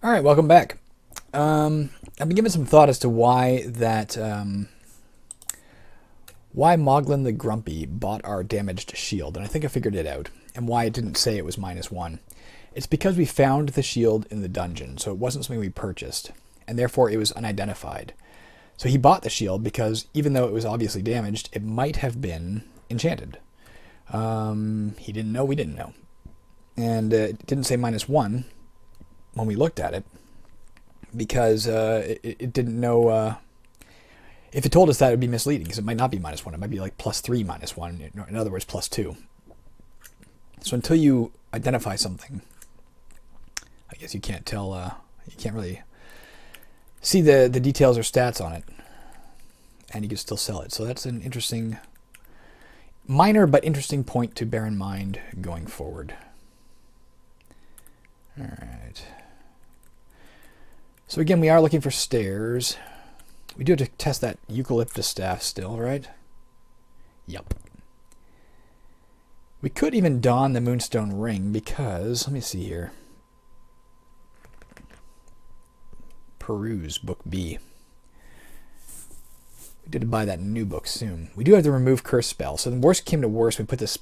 All right, welcome back. I've been giving some thought as to why why Moglin the Grumpy bought our damaged shield, and I think I figured it out, and why it didn't say it was -1. It's because we found the shield in the dungeon, so it wasn't something we purchased, and therefore it was unidentified. So he bought the shield because even though it was obviously damaged, it might have been enchanted. He didn't know, we didn't know. And it didn't say -1 when we looked at it, because it didn't know. If it told us that, it would be misleading, because it might not be -1. It might be like +3 -1. In other words, +2. So until you identify something, I guess you can't tell. You can't really see the details or stats on it, and you can still sell it. So that's an interesting, minor but interesting point to bear in mind going forward. All right. So again, we are looking for stairs. We do have to test that eucalyptus staff still, right? Yep. We could even don the moonstone ring because, let me see here. Peruse, book B. We did buy that new book soon. We do have to remove curse spell. So the worst came to worst, we put this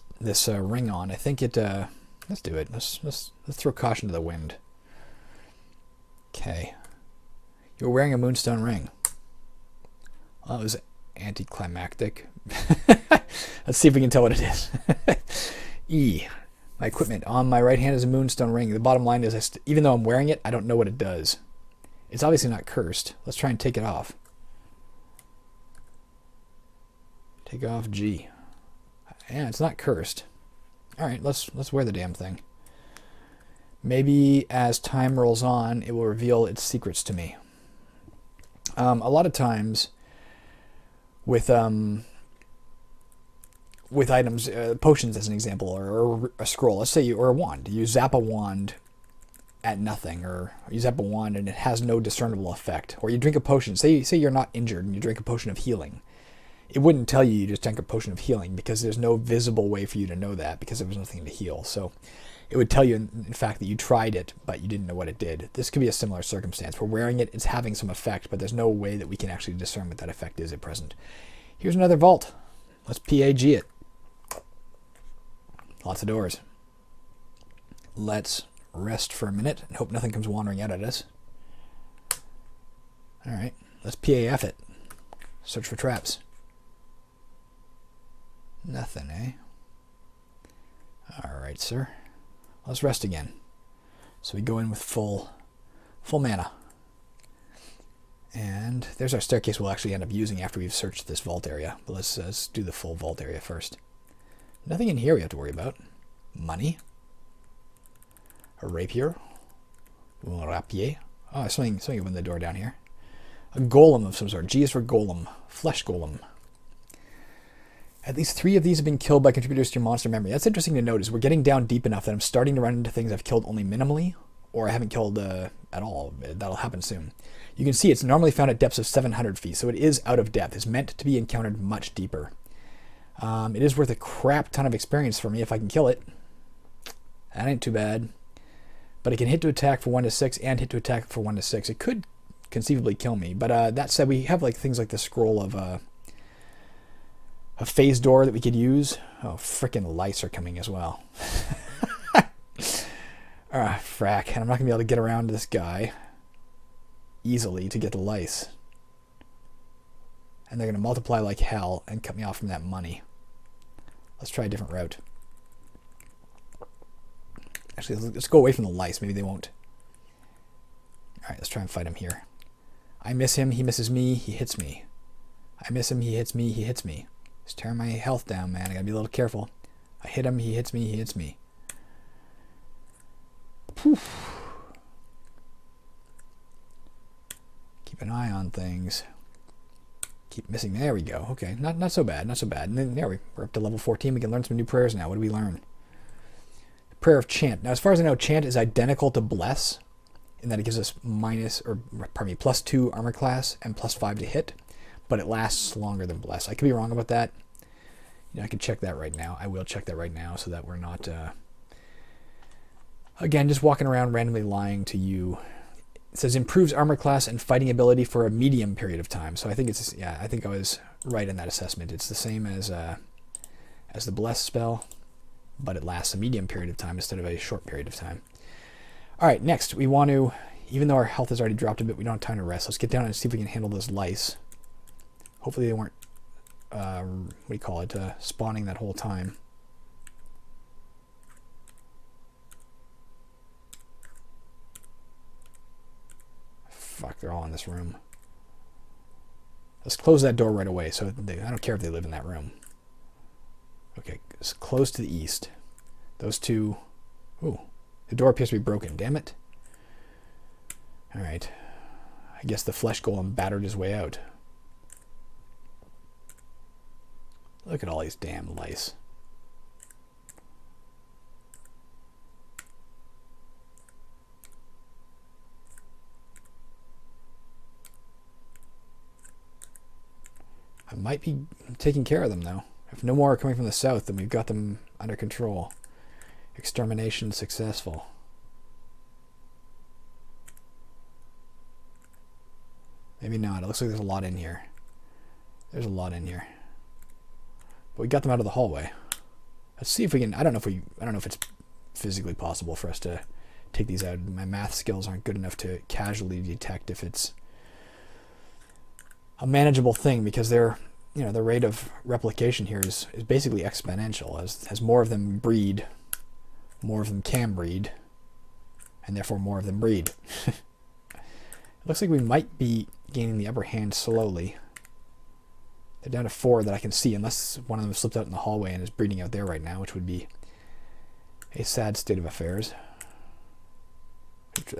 ring on. I think it. Let's do it. Let's throw caution to the wind. Okay. You're wearing a moonstone ring. Well, that was anticlimactic. Let's see if we can tell what it is. E. My equipment. On my right hand is a moonstone ring. The bottom line is, even though I'm wearing it, I don't know what it does. It's obviously not cursed. Let's try and take it off. Take off G. Yeah, it's not cursed. Alright, let's wear the damn thing. Maybe as time rolls on, it will reveal its secrets to me. A lot of times, with items, potions as an example, or a scroll, let's say, or a wand. You zap a wand at nothing, or you zap a wand and it has no discernible effect. Or you drink a potion. Say you're not injured and you drink a potion of healing. It wouldn't tell you just drank a potion of healing because there's no visible way for you to know that because there was nothing to heal. So it would tell you, in fact, that you tried it, but you didn't know what it did. This could be a similar circumstance. We're wearing it, it's having some effect, but there's no way that we can actually discern what that effect is at present. Here's another vault. Let's PAG it. Lots of doors. Let's rest for a minute and hope nothing comes wandering out at us. Alright, let's PAF it. Search for traps. Nothing, eh? Alright, sir. Let's rest again. So we go in with full mana. And there's our staircase we'll actually end up using after we've searched this vault area. But let's do the full vault area first. Nothing in here we have to worry about. Money. A rapier. Un rapier. Oh, something opened the door down here. A golem of some sort. G is for golem. Flesh golem. At least 3 of these have been killed by contributors to your monster memory. That's interesting to notice. We're getting down deep enough that I'm starting to run into things I've killed only minimally, or I haven't killed at all. That'll happen soon. You can see it's normally found at depths of 700 feet, so it is out of depth. It's meant to be encountered much deeper. It is worth a crap ton of experience for me if I can kill it. That ain't too bad. But it can hit to attack for 1 to 6 and hit to attack for 1 to 6. It could conceivably kill me, but that said, we have like things like the scroll of a phase door that we could use. Oh, frickin' lice are coming as well. Frack. And I'm not going to be able to get around this guy easily to get the lice. And they're going to multiply like hell and cut me off from that money. Let's try a different route. Actually, let's go away from the lice. Maybe they won't. Alright, let's try and fight him here. I miss him. He misses me. He hits me. I miss him. He hits me. He hits me. He's tearing my health down, man. I gotta be a little careful. I hit him. He hits me. He hits me. Poof. Keep an eye on things. Keep missing. There we go. Okay, not so bad. Not so bad. And then there we're up to level 14. We can learn some new prayers now. What do we learn? Prayer of Chant. Now, as far as I know, Chant is identical to Bless, in that it gives us +2 armor class and +5 to hit, but it lasts longer than Bless. I could be wrong about that. You know, I can check that right now. I will check that right now so that we're not, again, just walking around randomly lying to you It says improves armor class and fighting ability for a medium period of time. So I think it's, yeah, I think I was right in that assessment. It's the same as the bless spell, but it lasts a medium period of time instead of a short period of time. All right, next we want to, even though our health has already dropped a bit, we don't have time to rest. Let's get down and see if we can handle those lice. Hopefully they weren't, what do you call it, spawning that whole time. Fuck, they're all in this room. Let's close that door right away. So I don't care if they live in that room. Okay, it's close to the east. Those two. Ooh, the door appears to be broken. Damn it. All right. I guess the flesh golem battered his way out. Look at all these damn lice. I might be taking care of them, though. If no more are coming from the south, then we've got them under control. Extermination successful. Maybe not. It looks like there's a lot in here. There's a lot in here. But we got them out of the hallway. Let's see if we can... I don't know if it's physically possible for us to take these out. My math skills aren't good enough to casually detect if it's a manageable thing, because they're, you know, the rate of replication here is basically exponential. As more of them breed, more of them can breed, and therefore more of them breed. It looks like we might be gaining the upper hand slowly. They're down to 4 that I can see, unless one of them slipped out in the hallway and is breeding out there right now, which would be a sad state of affairs.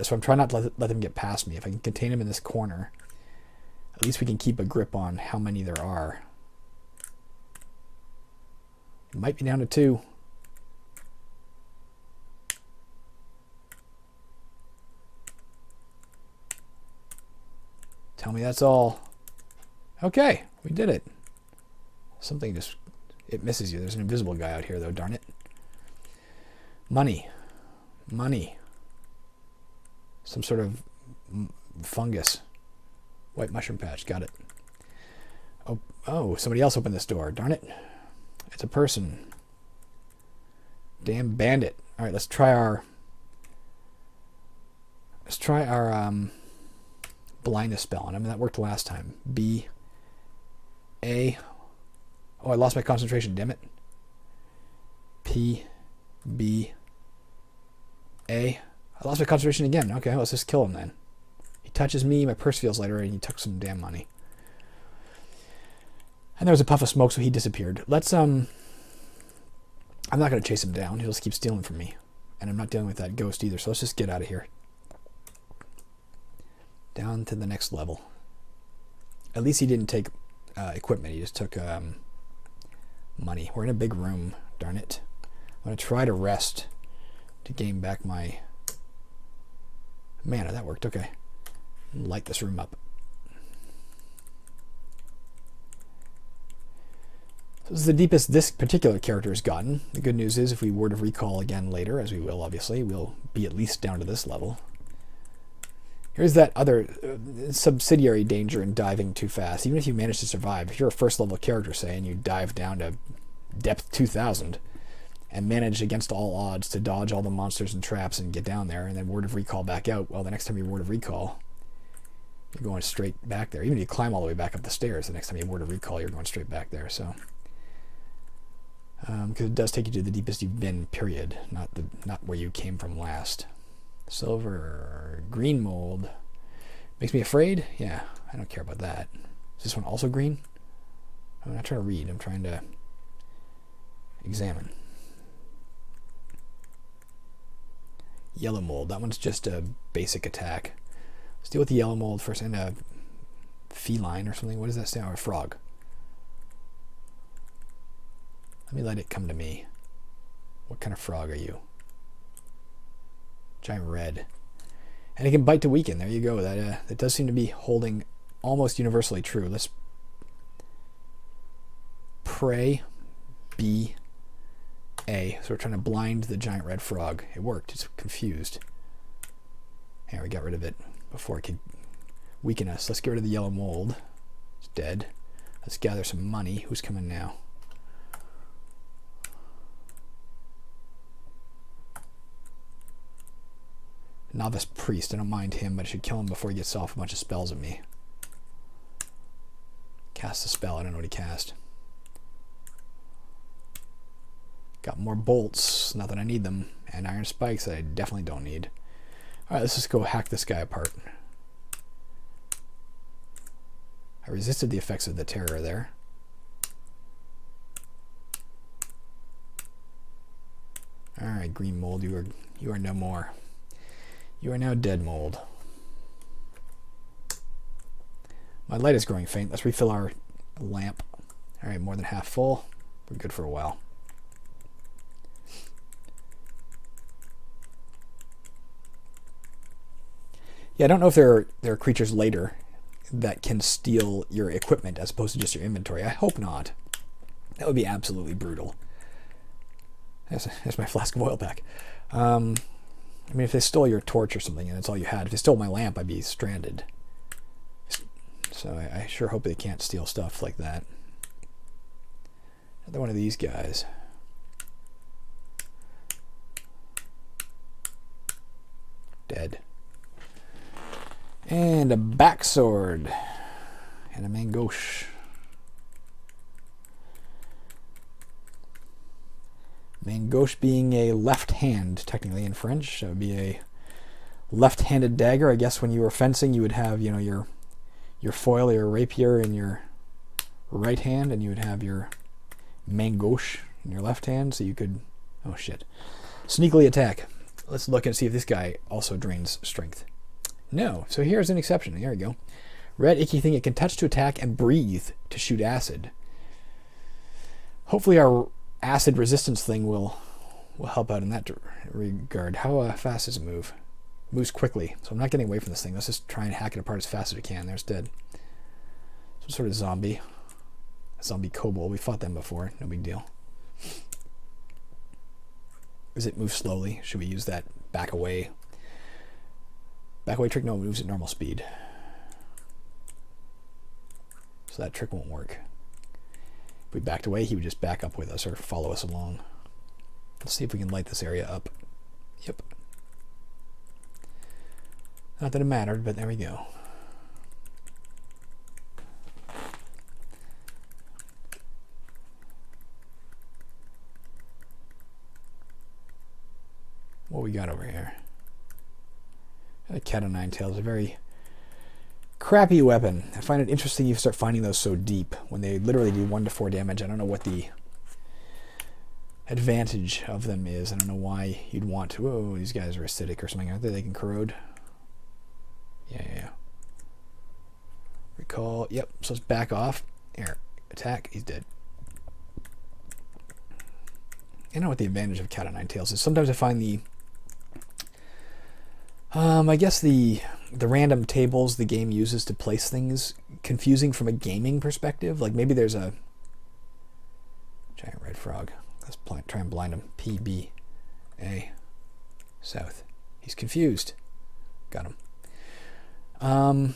So I'm trying not to let them get past me. If I can contain them in this corner, at least we can keep a grip on how many there are. It might be down to 2. Tell me that's all. Okay, we did it. Something just, it misses you. There's an invisible guy out here, though, darn it. Money. Money. Some sort of fungus. White mushroom patch, got it. Oh, somebody else opened this door, darn it. It's a person. Damn bandit. All right, let's try our blindness spell. And I mean, that worked last time. B, A. Oh, I lost my concentration, damn it. P, B, A. I lost my concentration again. Okay, let's just kill him then. He touches me, my purse feels lighter, and he took some damn money. And there was a puff of smoke, so he disappeared. Let's, I'm not going to chase him down. He'll just keep stealing from me. And I'm not dealing with that ghost either, so let's just get out of here. Down to the next level. At least he didn't take equipment. He just took money. We're in a big room, darn it. I'm going to try to rest to gain back my mana. That worked, okay. Light this room up. So this is the deepest this particular character has gotten. The good news is if we were to recall again later, as we will obviously, we'll be at least down to this level. Here's that other subsidiary danger in diving too fast. Even if you manage to survive, if you're a first level character, say, and you dive down to depth 2000 and manage against all odds to dodge all the monsters and traps and get down there, and then word of recall back out, well, the next time you word of recall, you're going straight back there. Even if you climb all the way back up the stairs, the next time you word of recall, you're going straight back there. So, because it does take you to the deepest you've been, period, not where you came from last. Silver, green mold. Makes me afraid? Yeah, I don't care about that. Is this one also green? I'm not trying to read, I'm trying to examine. Yellow mold, that one's just a basic attack. Let's deal with the yellow mold first, and a feline or something. What does that stand for? A frog. Let me let it come to me. What kind of frog are you? Giant red. And it can bite to weaken. There you go. That does seem to be holding almost universally true. Let's pray B A. So we're trying to blind the giant red frog. It worked. It's confused. There, we got rid of it. before it could weaken us. Let's get rid of the yellow mold. It's dead. Let's gather some money. Who's coming now? Novice priest. I don't mind him, but I should kill him before he gets off a bunch of spells at me. Cast a spell. I don't know what he cast. Got more bolts. Not that I need them. And iron spikes that I definitely don't need. Alright, let's just go hack this guy apart. I resisted the effects of the terror there. Alright, green mold, you are no more. You are now dead, mold. My light is growing faint. Let's refill our lamp. Alright, more than half full. We're good for a while. Yeah, I don't know if there are creatures later that can steal your equipment as opposed to just your inventory. I hope not. That would be absolutely brutal. There's my flask of oil back. I mean, if they stole your torch or something and that's all you had, if they stole my lamp, I'd be stranded. So I sure hope they can't steal stuff like that. Another one of these guys. Dead. And a backsword. And a main gauche. Main gauche being a left hand, technically in French. That would be a left-handed dagger. I guess when you were fencing, you would have, you know, your foil, your rapier in your right hand, and you would have your main gauche in your left hand, so you could, oh shit, sneakily attack. Let's look and see if this guy also drains strength. No, so here's an exception. There we go. Red icky thing, it can touch to attack and breathe to shoot acid. Hopefully our acid resistance thing will help out in that regard. How fast does it move? It moves quickly, so I'm not getting away from this thing. Let's just try and hack it apart as fast as we can. There's dead. Some sort of zombie. A zombie kobold. We fought them before. No big deal. Does it move slowly? Should we use that back away? Back away trick? No, it moves at normal speed. So that trick won't work. If we backed away, he would just back up with us or follow us along. Let's see if we can light this area up. Yep. Not that it mattered, but there we go. What we got over here? A cat o' nine tails, a very crappy weapon. I find it interesting you start finding those so deep when they literally do 1 to 4 damage. I don't know what the advantage of them is. I don't know why you'd want to. Oh, these guys are acidic or something, aren't they? They can corrode. Yeah. Recall. Yep. So let's back off. Here. Attack. He's dead. I know what the advantage of cat o' nine tails is. Sometimes I find the I guess the random tables the game uses to place things confusing from a gaming perspective. Like maybe there's a giant red frog. Let's try and blind him. PB. A. South. He's confused. Got him.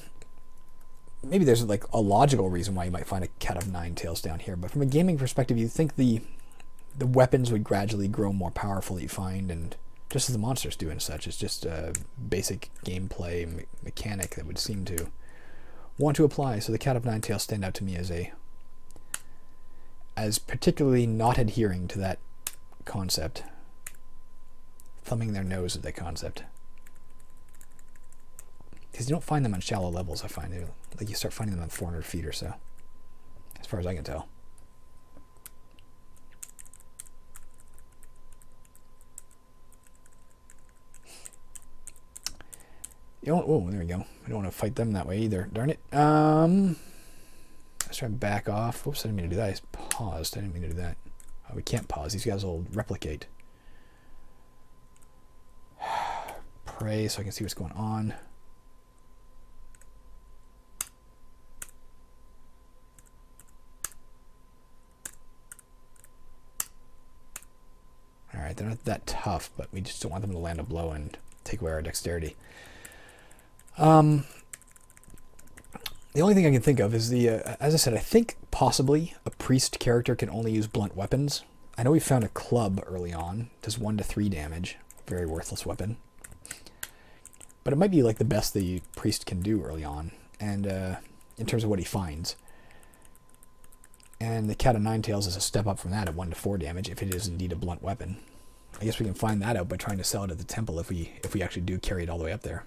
Maybe there's like a logical reason why you might find a cat of nine tails down here, but from a gaming perspective, you'd think the weapons would gradually grow more powerful that you find, and just as the monsters do and such. It's just a basic gameplay mechanic that would seem to want to apply. So the cat of nine tails stand out to me as particularly not adhering to that concept, thumbing their nose at that concept. Because you don't find them on shallow levels, I find. Like you start finding them on 400 feet or so, as far as I can tell. You don't, oh, there we go. We don't want to fight them that way either. Darn it. Let's try and back off. Whoops, I didn't mean to do that. I just paused. I didn't mean to do that. Oh, we can't pause. These guys will replicate. Pray so I can see what's going on. Alright, they're not that tough, but we just don't want them to land a blow and take away our dexterity. The only thing I can think of is as I said, I think possibly a priest character can only use blunt weapons. I know we found a club early on. Does 1 to 3 damage. Very worthless weapon. But it might be like the best the priest can do early on. And in terms of what he finds. And the Cat of Nine Tails is a step up from that at 1 to 4 damage if it is indeed a blunt weapon. I guess we can find that out by trying to sell it at the temple if we actually do carry it all the way up there.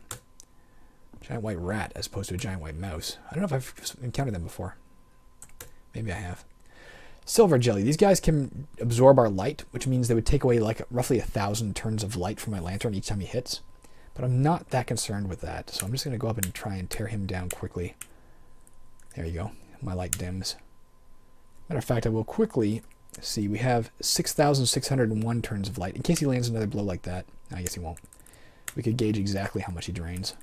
Giant white rat as opposed to a giant white mouse. I don't know if I've encountered them before. Maybe I have. Silver jelly. These guys can absorb our light, which means they would take away like roughly 1,000 turns of light from my lantern each time he hits. But I'm not that concerned with that, so I'm just going to go up and try and tear him down quickly. There you go. My light dims. Matter of fact, I will quickly see. We have 6,601 turns of light. In case he lands another blow like that. I guess he won't. We could gauge exactly how much he drains.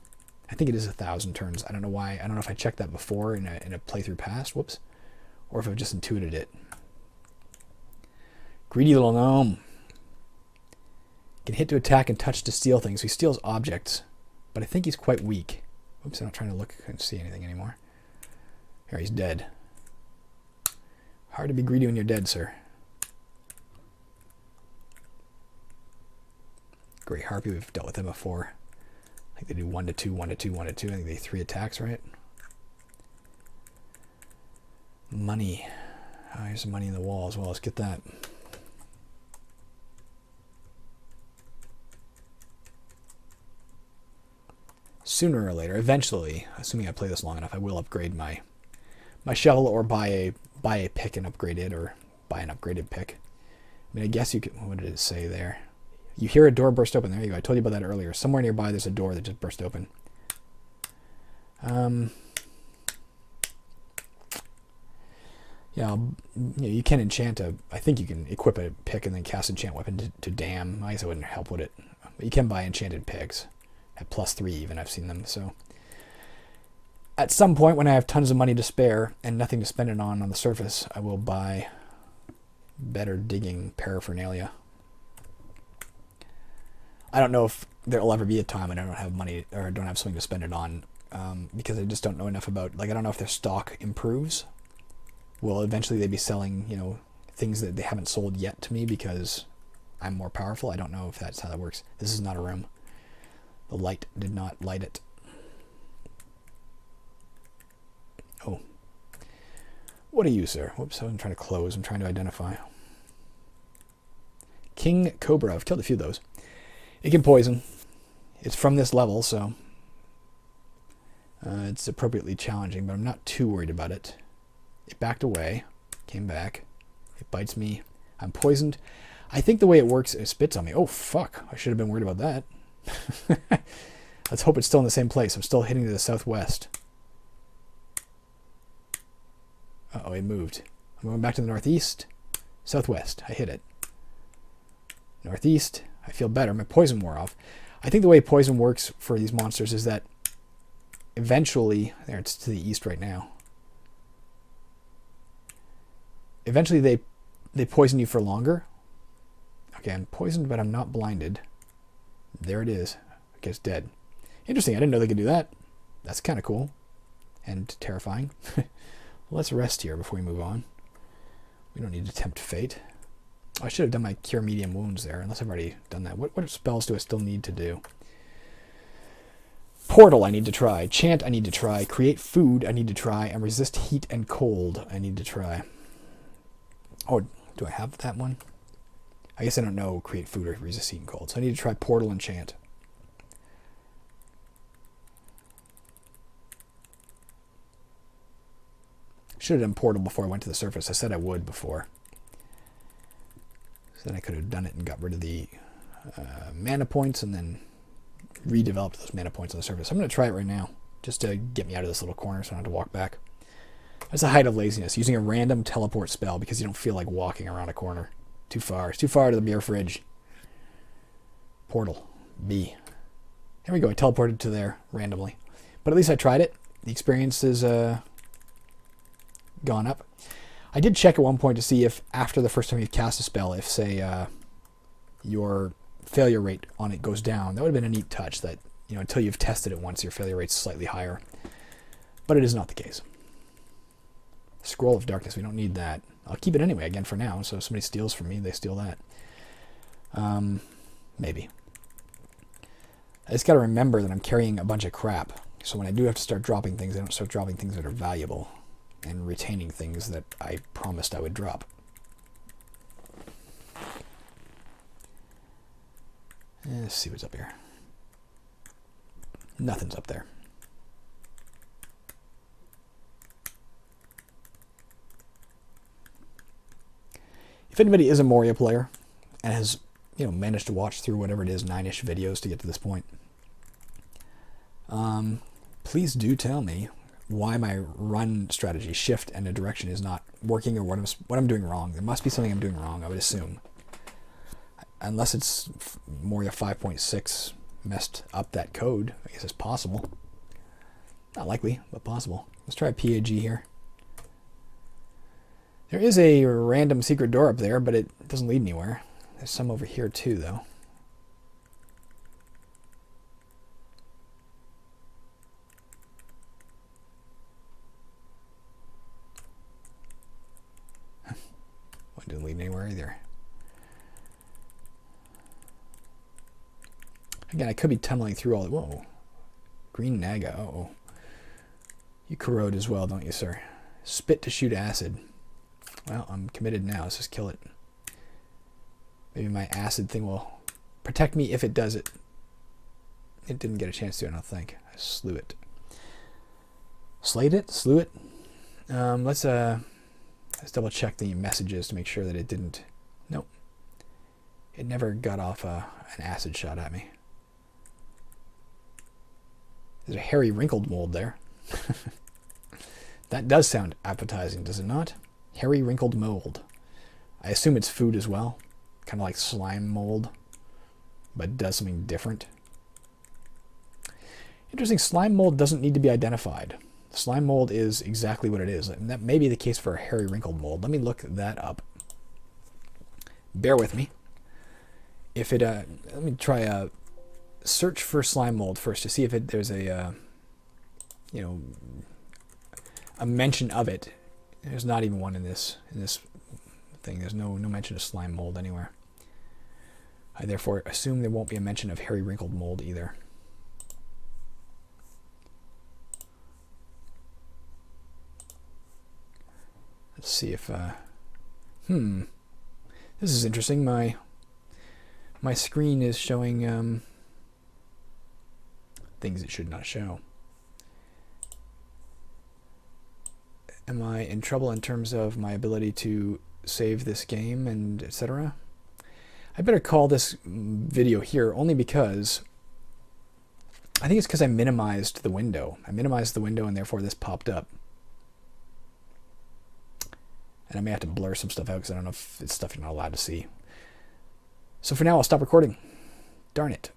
I think it is 1,000 turns. I don't know why. I don't know if I checked that before in a playthrough past. Whoops. Or if I've just intuited it. Greedy little gnome. Can hit to attack and touch to steal things. He steals objects. But I think he's quite weak. Oops, I'm not trying to look and see anything anymore. Here, he's dead. Hard to be greedy when you're dead, sir. Great Harpy, we've dealt with them before. I think they do 1 to 2, 1 to 2, 1 to 2. I think they 3 attacks, right? Money. Oh, here's some money in the wall as well. Let's get that. Sooner or later, eventually, assuming I play this long enough, I will upgrade my shovel or buy a pick and upgrade it, or buy an upgraded pick. I mean, I guess you could. What did it say there? You hear a door burst open. There you go. I told you about that earlier. Somewhere nearby, there's a door that just burst open. Yeah, you can enchant I think you can equip a pick and then cast enchant weapon to dam. I guess it wouldn't help with it. But you can buy enchanted picks at +3 even. I've seen them. So at some point when I have tons of money to spare and nothing to spend it on the surface, I will buy better digging paraphernalia. I don't know if there'll ever be a time when I don't have money or don't have something to spend it on, because I just don't know enough about. Like, I don't know if their stock improves. Will eventually they be selling, things that they haven't sold yet to me because I'm more powerful? I don't know if that's how that works. This is not a room. The light did not light it. Oh. What are you, sir? Whoops, I'm trying to close. I'm trying to identify. King Cobra. I've killed a few of those. It can poison. It's from this level, so it's appropriately challenging, but I'm not too worried about it. It backed away, came back. It bites me. I'm poisoned. I think the way it works, it spits on me. Oh, fuck. I should have been worried about that. Let's hope it's still in the same place. I'm still hitting to the southwest. Uh-oh, it moved. I'm going back to the northeast. Southwest. I hit it. Northeast. I feel better. My poison wore off. I think the way poison works for these monsters is that eventually... There, it's to the east right now. Eventually they poison you for longer. Okay, I'm poisoned, but I'm not blinded. There it is. I guess dead. Interesting. I didn't know they could do that. That's kind of cool. And terrifying. Let's rest here before we move on. We don't need to tempt fate. I should have done my cure medium wounds there, unless I've already done that. What spells do I still need to do? Portal I need to try. Chant I need to try. Create food I need to try. And resist heat and cold I need to try. Oh, do I have that one? I guess I don't know create food or resist heat and cold. So I need to try portal and chant. Should have done portal before I went to the surface. I said I would before. So then I could have done it and got rid of the mana points and then redeveloped those mana points on the surface. I'm going to try it right now just to get me out of this little corner so I don't have to walk back. That's the height of laziness, using a random teleport spell because you don't feel like walking around a corner. Too far. It's too far to the beer fridge. Portal. B. There we go. I teleported to there randomly. But at least I tried it. The experience has gone up. I did check at one point to see if after the first time you cast a spell, if, say, your failure rate on it goes down. That would have been a neat touch that, until you've tested it once, your failure rate's slightly higher. But it is not the case. Scroll of Darkness, we don't need that. I'll keep it anyway, again, for now. So if somebody steals from me, they steal that. Maybe. I just got to remember that I'm carrying a bunch of crap. So when I do have to start dropping things, I don't start dropping things that are valuable and retaining things that I promised I would drop. Let's see what's up here. Nothing's up there. If anybody is a Moria player and has, managed to watch through whatever it is, 9-ish videos to get to this point, please do tell me why my run strategy, shift and a direction, is not working, or what I'm doing wrong. There must be something I'm doing wrong, I would assume. Unless it's Moria 5.6 messed up that code. I guess it's possible. Not likely, but possible. Let's try PAG here. There is a random secret door up there, but it doesn't lead anywhere. There's some over here too, though. One didn't lead anywhere either. Again, I could be tunneling through all the... Whoa. Green Naga. Uh-oh. You corrode as well, don't you, sir? Spit to shoot acid. Well, I'm committed now. Let's just kill it. Maybe my acid thing will protect me if it does it. It didn't get a chance to, I don't think. I slew it. Slayed it? Slew it? Let's double check the messages to make sure that it didn't... Nope. It never got off an acid shot at me. There's a hairy wrinkled mold there. That does sound appetizing, does it not? Hairy wrinkled mold. I assume it's food as well. Kind of like slime mold, but does something different. Interesting, slime mold doesn't need to be identified. Slime mold is exactly what it is. And that may be the case for a hairy wrinkled mold. Let me look that up. Bear with me. If it, let me try a search for slime mold first to see if there's a, a mention of it. There's not even one in this thing. There's no mention of slime mold anywhere. I therefore assume there won't be a mention of hairy wrinkled mold either. Let's see if this is interesting. My screen is showing things it should not show. Am I in trouble in terms of my ability to save this game and etc.? I better call this video here only because I think it's because I minimized the window. I minimized the window and therefore this popped up. And I may have to blur some stuff out because I don't know if it's stuff you're not allowed to see. So for now, I'll stop recording. Darn it.